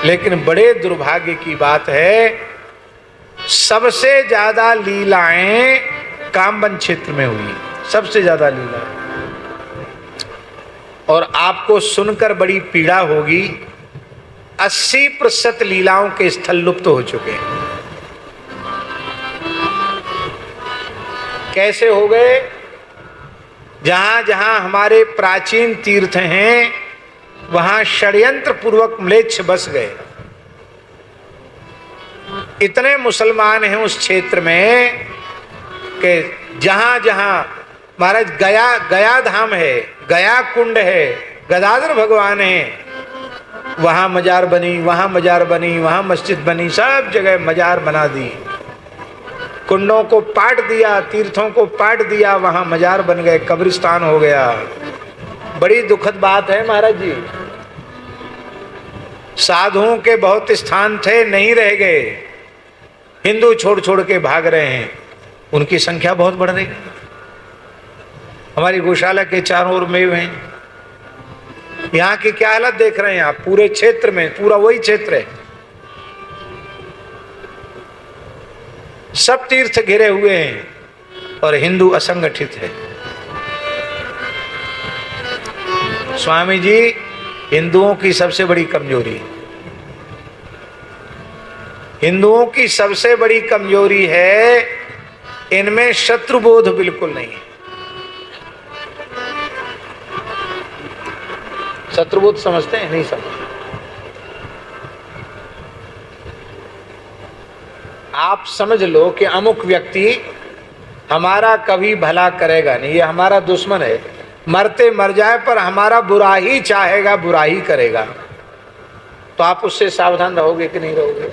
लेकिन बड़े दुर्भाग्य की बात है, सबसे ज्यादा लीलाएं कामवन क्षेत्र में हुई, सबसे ज्यादा लीलाएं। और आपको सुनकर बड़ी पीड़ा होगी, 80% लीलाओं के स्थल लुप्त हो चुके हैं। कैसे हो गए? जहां जहां हमारे प्राचीन तीर्थ हैं, वहां षड्यंत्र पूर्वक म्लेच्छ बस गए। इतने मुसलमान हैं उस क्षेत्र में कि जहां जहां महाराज गया धाम है, गया कुंड है, गदाधर भगवान है, वहां मजार बनी, वहां मजार बनी, वहां मस्जिद बनी, सब जगह मजार बना दी। कुंडों को पाट दिया, तीर्थों को पाट दिया, वहां मजार बन गए, कब्रिस्तान हो गया। बड़ी दुखद बात है महाराज जी। साधुओं के बहुत स्थान थे, नहीं रह गए, हिंदू छोड़ छोड़ के भाग रहे हैं, उनकी संख्या बहुत बढ़ रही है। हमारी गौशाला के चारों ओर मेव हैं। यहाँ की क्या हालत देख रहे हैं आप? पूरे क्षेत्र में, पूरा वही क्षेत्र है, सब तीर्थ घिरे हुए हैं और हिंदू असंगठित है। स्वामी जी, हिंदुओं की सबसे बड़ी कमजोरी, हिंदुओं की सबसे बड़ी कमजोरी है, इनमें शत्रुबोध बिल्कुल नहीं है। शत्रुबोध समझते हैं? नहीं समझते। आप समझ लो कि अमुक व्यक्ति हमारा कभी भला करेगा नहीं, ये हमारा दुश्मन है, मरते मर जाए पर हमारा बुरा ही चाहेगा, बुरा ही करेगा। तो आप उससे सावधान रहोगे कि नहीं रहोगे?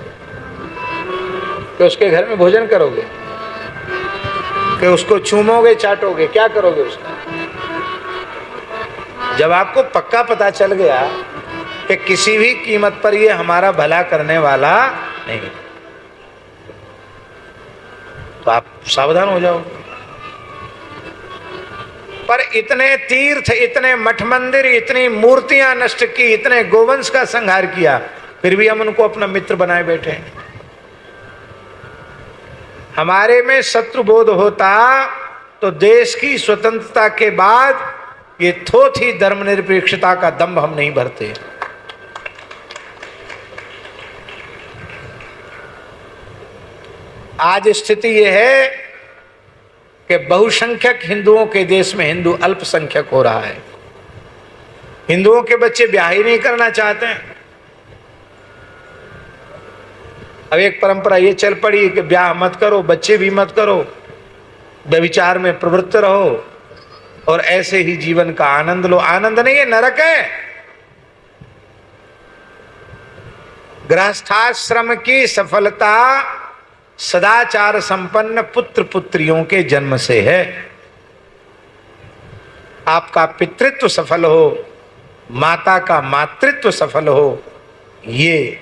कि उसके घर में भोजन करोगे, कि उसको चूमोगे, चाटोगे, क्या करोगे उसका? जब आपको पक्का पता चल गया कि किसी भी कीमत पर ये हमारा भला करने वाला नहीं, तो आप सावधान हो जाओगे। पर इतने तीर्थ, इतने मठ मंदिर, इतनी मूर्तियां नष्ट की, इतने गोवंश का संहार किया, फिर भी हम उनको अपना मित्र बनाए बैठे हैं। हमारे में शत्रुबोध होता तो देश की स्वतंत्रता के बाद ये थोथी धर्मनिरपेक्षता का दंभ हम नहीं भरते। आज स्थिति यह है कि बहुसंख्यक हिंदुओं के देश में हिंदू अल्पसंख्यक हो रहा है। हिंदुओं के बच्चे ब्याह ही नहीं करना चाहते हैं। अब एक परंपरा ये चल पड़ी कि ब्याह मत करो, बच्चे भी मत करो, व्यभिचार में प्रवृत्त रहो और ऐसे ही जीवन का आनंद लो। आनंद नहीं है, नरक है। गृहस्थाश्रम की सफलता सदाचार संपन्न पुत्र पुत्रियों के जन्म से है। आपका पितृत्व सफल हो, माता का मातृत्व सफल हो, ये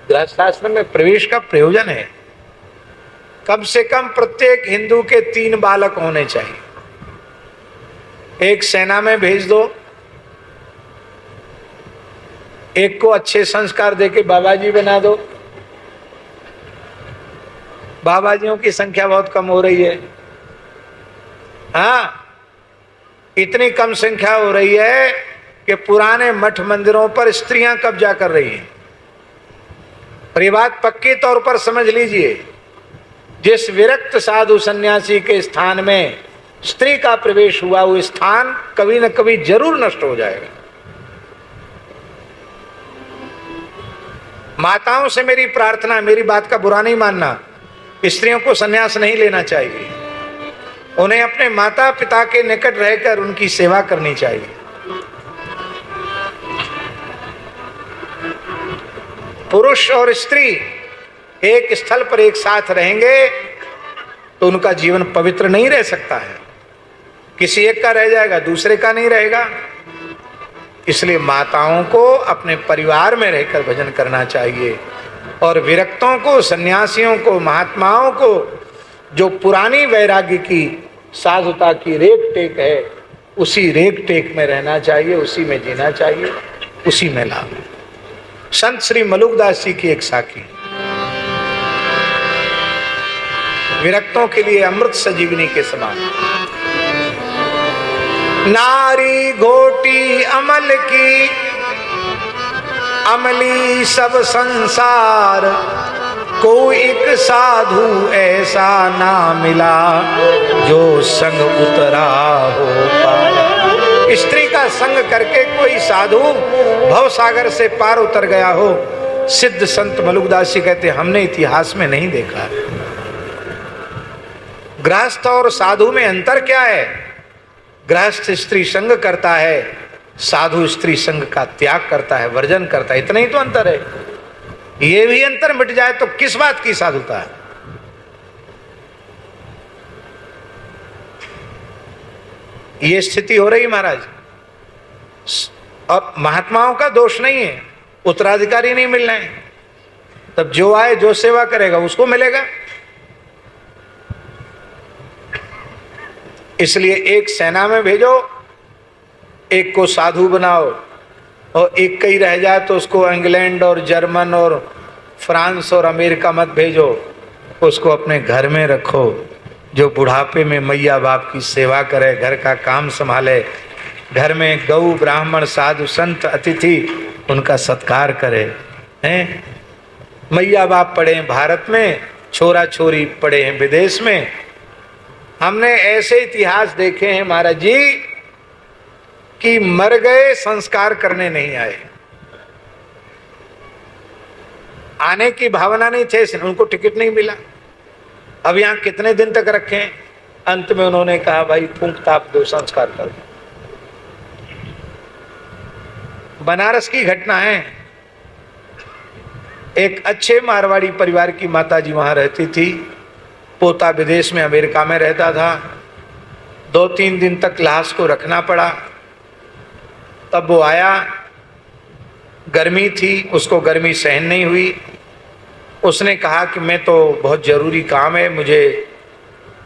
गृहस्थाश्रम में प्रवेश का प्रयोजन है। कम से कम प्रत्येक हिंदू के 3 बालक होने चाहिए। एक सेना में भेज दो, एक को अच्छे संस्कार देके बाबाजी बना दो। बाबाजियों की संख्या बहुत कम हो रही है। हाँ, इतनी कम संख्या हो रही है कि पुराने मठ मंदिरों पर स्त्रियां कब्जा कर रही हैं। और ये बात पक्के तौर पर समझ लीजिए, जिस विरक्त साधु सन्यासी के स्थान में स्त्री का प्रवेश हुआ, वो स्थान कभी न कभी जरूर नष्ट हो जाएगा। माताओं से मेरी प्रार्थना, मेरी बात का बुरा नहीं मानना, स्त्रियों को संन्यास नहीं लेना चाहिए। उन्हें अपने माता पिता के निकट रहकर उनकी सेवा करनी चाहिए। पुरुष और स्त्री एक स्थल पर एक साथ रहेंगे तो उनका जीवन पवित्र नहीं रह सकता है। किसी एक का रह जाएगा, दूसरे का नहीं रहेगा। इसलिए माताओं को अपने परिवार में रहकर भजन करना चाहिए और विरक्तों को, सन्यासियों को, महात्माओं को जो पुरानी वैराग्य की, साधुता की रेख टेक है, उसी रेख टेक में रहना चाहिए, उसी में जीना चाहिए, उसी में लाभ। संत श्री मलुकदास जी की एक साखी, विरक्तों के लिए अमृत संजीवनी के समान। नारी घोटी अमल की, अमली सब संसार, कोई एक साधु ऐसा ना मिला, जो संग उतरा हो पार। स्त्री का संग करके कोई साधु भव सागर से पार उतर गया हो, सिद्ध संत मलुकदास जी कहते हमने इतिहास में नहीं देखा। गृहस्थ और साधु में अंतर क्या है? गृहस्थ स्त्री संग करता है, साधु स्त्री संग का त्याग करता है, वर्जन करता है, इतना ही तो अंतर है। ये भी अंतर मिट जाए तो किस बात की साधुता है? ये स्थिति हो रही महाराज। अब महात्माओं का दोष नहीं है, उत्तराधिकारी नहीं मिल रहे हैं, तब जो आए जो सेवा करेगा उसको मिलेगा। इसलिए एक सेना में भेजो, एक को साधु बनाओ, और एक कहीं रह जाए तो उसको इंग्लैंड और जर्मन और फ्रांस और अमेरिका मत भेजो, उसको अपने घर में रखो, जो बुढ़ापे में मैया बाप की सेवा करे, घर का काम संभाले, घर में गौ ब्राह्मण साधु संत अतिथि उनका सत्कार करे। हैं मैया बाप पढ़े हैं भारत में, छोरा छोरी पढ़े हैं विदेश में। हमने ऐसे इतिहास देखे हैं महाराज जी कि मर गए, संस्कार करने नहीं आए, आने की भावना नहीं थे, उनको टिकट नहीं मिला। अब यहाँ कितने दिन तक रखें? अंत में उन्होंने कहा भाई फूंक ताप दो, संस्कार कर दो। बनारस की घटना है, एक अच्छे मारवाड़ी परिवार की माताजी वहां रहती थी, पोता विदेश में अमेरिका में रहता था। 2-3 दिन तक लाश को रखना पड़ा, तब वो आया, गर्मी थी, उसको गर्मी सहन नहीं हुई। उसने कहा कि मैं तो बहुत ज़रूरी काम है, मुझे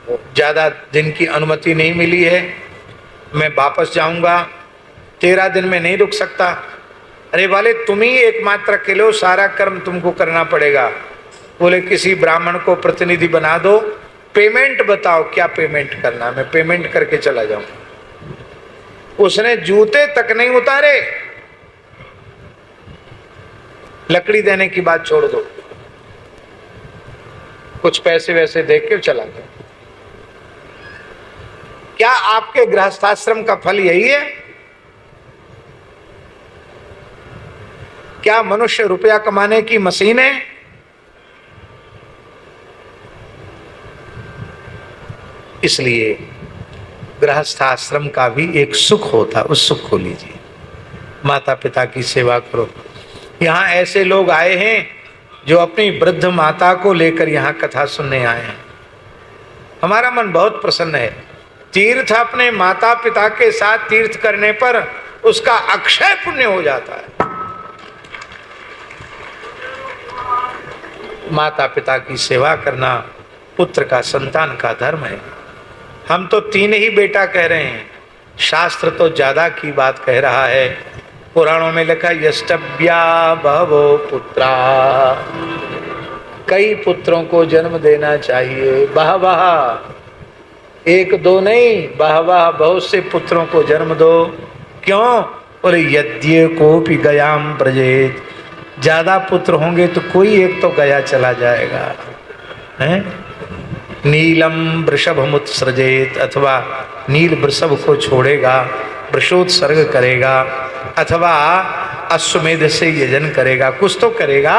ज़्यादा दिन की अनुमति नहीं मिली है, मैं वापस जाऊंगा, 13 दिन में नहीं रुक सकता। अरे वाले तुम ही एकमात्र अकेले हो, सारा कर्म तुमको करना पड़ेगा। बोले किसी ब्राह्मण को प्रतिनिधि बना दो, पेमेंट बताओ क्या पेमेंट करना, मैं पेमेंट करके चला जाऊं। उसने जूते तक नहीं उतारे, लकड़ी देने की बात छोड़ दो, कुछ पैसे वैसे दे के चला गया। क्या आपके गृहस्थाश्रम का फल यही है? क्या मनुष्य रुपया कमाने की मशीन है? इसलिए गृहस्थाश्रम का भी एक सुख होता, उस सुख को लीजिए, माता पिता की सेवा करो। यहाँ ऐसे लोग आए हैं जो अपनी वृद्ध माता को लेकर यहाँ कथा सुनने आए हैं। हमारा मन बहुत प्रसन्न है। तीर्थ अपने माता पिता के साथ तीर्थ करने पर उसका अक्षय पुण्य हो जाता है। माता पिता की सेवा करना पुत्र का, संतान का धर्म है। हम तो 3 ही बेटा कह रहे हैं, शास्त्र तो ज्यादा की बात कह रहा है। पुराणों में लिखा यष्टव्या बहवो पुत्रा, कई पुत्रों को जन्म देना चाहिए। बहवः, 1-2 नहीं, बहवः, बहुत से पुत्रों को जन्म दो। क्यों? बोले यद्य कोपि गयाम प्रजेत, ज्यादा पुत्र होंगे तो कोई एक तो गया चला जाएगा। हैं? नीलम वृषभमुत्सृजेत, अथवा नील वृषभ को छोड़ेगा, वृषोत्सर्ग करेगा, अथवा अश्वमेध से यजन करेगा, कुछ तो करेगा।